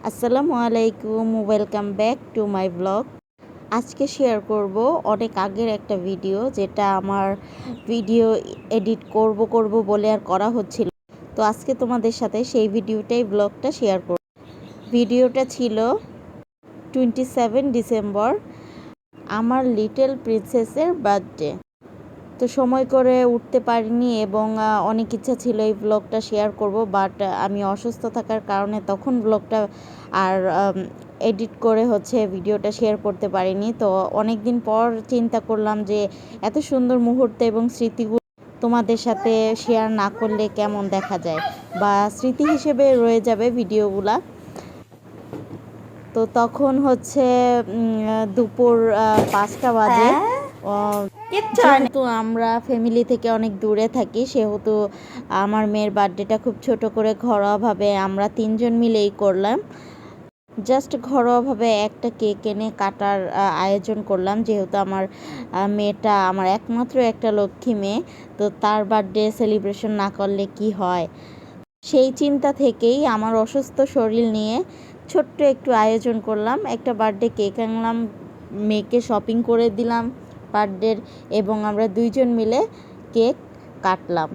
আসসালামু আলাইকুম, welcome back to my blog. আজকে শেয়ার করব অনেক আগের একটা ভিডিও, যেটা আমার ভিডিও এডিট করব বলে আর করা হচ্ছিল। তো আজকে তোমাদের সাথে সেই ভিডিওটাই ব্লগটা শেয়ার করব। ভিডিওটা ছিল 27 ডিসেম্বর, আমার লিটল প্রিন্সেসের বার্থডে। তো সময় করে উঠতে পারিনি এবং অনেক ইচ্ছা ছিল এই ব্লগটা শেয়ার করব, বাট আমি অসুস্থ থাকার কারণে তখন ব্লগটা আর এডিট করে ভিডিওটা শেয়ার করতে পারিনি। তো অনেক দিন পর চিন্তা করলাম যে এত সুন্দর মুহূর্ত এবং স্মৃতিগুলো তোমাদের সাথে শেয়ার না করলে কেমন দেখা যায়, বা স্মৃতি হিসেবে রয়ে যাবে ভিডিওগুলা। তো তখন দুপুর 5টা বাজে। যেহেতু আমরা ফ্যামিলি থেকে অনেক দূরে থাকি, সেহেতু আমার মেয়ের বার্থডেটা খুব ছোট করে ঘরোয়াভাবে আমরা 3জন মিলেই করলাম। জাস্ট ঘরোয়াভাবে একটা কেক এনে কাটার আয়োজন করলাম, যেহেতু আমার মেয়েটা আমার একমাত্র একটা লক্ষ্মী মেয়ে। তো তার বার্থডে সেলিব্রেশন না করলে কি হয়, সেই চিন্তা থেকেই আমার অসুস্থ শরীর নিয়ে ছোট্ট একটু আয়োজন করলাম। একটা বার্থডে কেক আনলাম, মেয়েকে শপিং করে দিলাম বার্থডের, এবং আমরা 2জন মিলে কেক কাটলাম।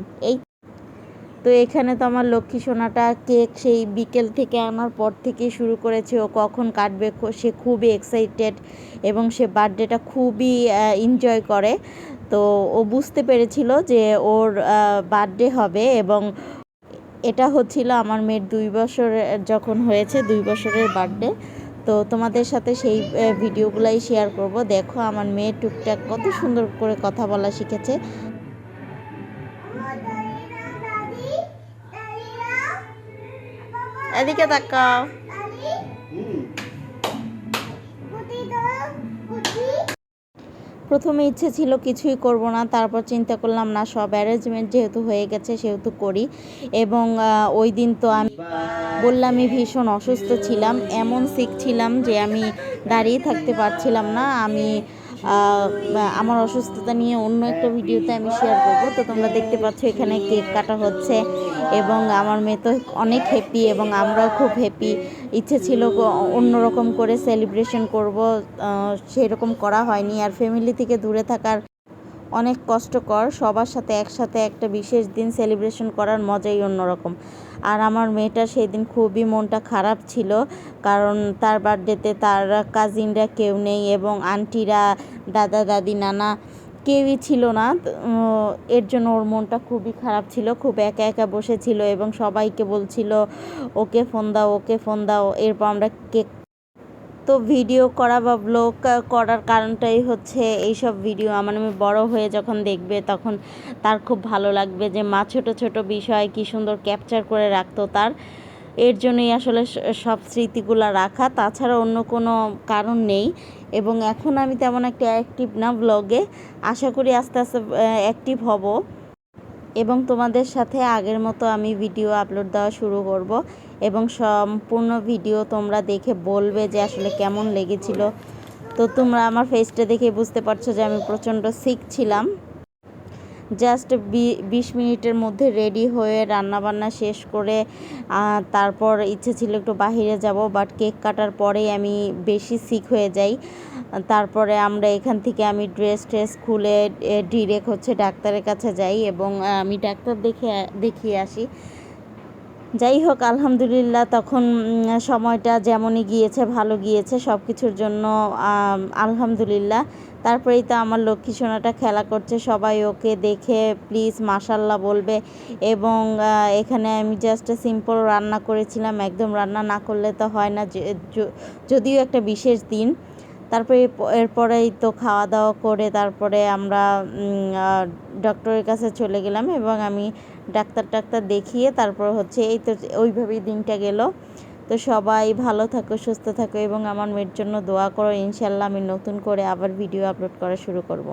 তো এখানে তো আমার লক্ষ্মী সোনাটা কেক সেই বিকেল থেকে আনার পর থেকেই শুরু করেছে। ও কখন কাটবে সে খুবই এক্সাইটেড, এবং সে বার্থডেটা খুবই এনজয় করে। তো ও বুঝতে পেরেছিল যে ওর বার্থডে হবে, এবং এটা হচ্ছিল আমার মেয়ের 2 বছর যখন হয়েছে, 2 বছরের বার্থডে। তো তোমাদের সাথে সেই ভিডিওগুলাই শেয়ার করব। দেখো আমার মেয়ে টুকটাক কত সুন্দর করে কথা বলা শিখেছে। এদিকে তাকাও। প্রথমে ইচ্ছে ছিল কিছুই করব না, তারপর চিন্তা করলাম না, সব অ্যারেঞ্জমেন্ট যেহেতু হয়ে গেছে সেহেতু করি। এবং ওই দিন তো আমি বললামই ভীষণ অসুস্থ ছিলাম, এমন সিক ছিলাম যে আমি দাঁড়িয়ে থাকতে পারছিলাম না। আমি আমার অসুস্থতা নিয়ে অন্য একটা ভিডিওতে আমি শেয়ার করব। তো তোমরা দেখতে পাচ্ছ এখানে কেক কাটা হচ্ছে, এবং আমার মেয়ে তো অনেক হ্যাপি এবং আমরাও খুব হ্যাপি। ইচ্ছে ছিল অন্যরকম করে সেলিব্রেশন করব, সেরকম করা হয়নি। আর ফ্যামিলি থেকে দূরে থাকার অনেক কষ্টকর, সবার সাথে একসাথে একটা বিশেষ দিন সেলিব্রেশন করার মজাই অন্যরকম। আর আমার মেয়েটা সেই দিন খুবই মনটা খারাপ ছিল, কারণ তার বার্থডেতে তার কাজিনরা কেউ নেই, এবং আন্টিরা, দাদা দাদি, নানা কেউই ছিল না। এর জন্য ওর মনটা খুবই খারাপ ছিল, খুব একা একা বসেছিল এবং সবাইকে বলছিল ওকে ফোন দাও, ওকে ফোন দাও। এরপর আমরা কেক, তো ভিডিও করা বা ব্লগ করার কারণটাই এইসব ভিডিও আমার মেয়ে বড় হয়ে যখন দেখবে তখন তার খুব ভালো লাগবে যে মা ছোট ছোট বিষয় কী সুন্দর ক্যাপচার করে রাখতো তার। এর জন্যই আসলে সব স্মৃতিগুলো রাখা, তাছাড়া অন্য কোনো কারণ নেই। এবং এখন আমি তেমন একটা অ্যাক্টিভ না ব্লগে, আশা করি আস্তে আস্তে অ্যাক্টিভ হব, এবং তোমাদের সাথে আগের মতো আমি ভিডিও আপলোড দেওয়া শুরু করব। এবং সম্পূর্ণ ভিডিও তোমরা দেখে বলবে যে আসলে কেমন লেগেছিল। তো তোমরা আমার ফেসটা দেখে বুঝতে পারছো যে আমি প্রচণ্ড সিক ছিলাম। জাস্ট 20 মিনিটের মধ্যে রেডি হয়ে রান্নাবান্না শেষ করে তারপর ইচ্ছে ছিল একটু বাহিরে যাব, বাট কেক কাটার পরেই আমি বেশি সিক হয়ে যাই। তারপরে আমরা এখান থেকে আমি ড্রেস খুলে ডিরেক্ট ডাক্তারের কাছে যাই, এবং আমি ডাক্তার দেখিয়ে আসি। যাই হোক, আলহামদুলিল্লাহ তখন সময়টা যেমনই গিয়েছে ভালো গিয়েছে সব কিছুর জন্য, আলহামদুলিল্লাহ। তারপরেই তো আমার লক্ষ্মী সোনাটা খেলা করছে, সবাই ওকে দেখে প্লিজ মাশাল্লাহ বলবে। এবং এখানে আমি জাস্ট সিম্পল রান্না করেছিলাম, একদম রান্না না করলে তো হয় না, যদিও একটা বিশেষ দিন। তারপরে এরপরেই তো খাওয়া দাওয়া করে তারপরে আমরা ডক্টরের কাছে চলে গেলাম, এবং আমি ডাক্তার দেখিয়ে তারপর এই তো ওইভাবেই দিনটা গেল। তো সবাই ভালো থাকো, সুস্থ থাকো, এবং আমার মেয়ের জন্য দোয়া করো। ইনশাল্লাহ আমি নতুন করে আবার ভিডিও আপলোড করা শুরু করব।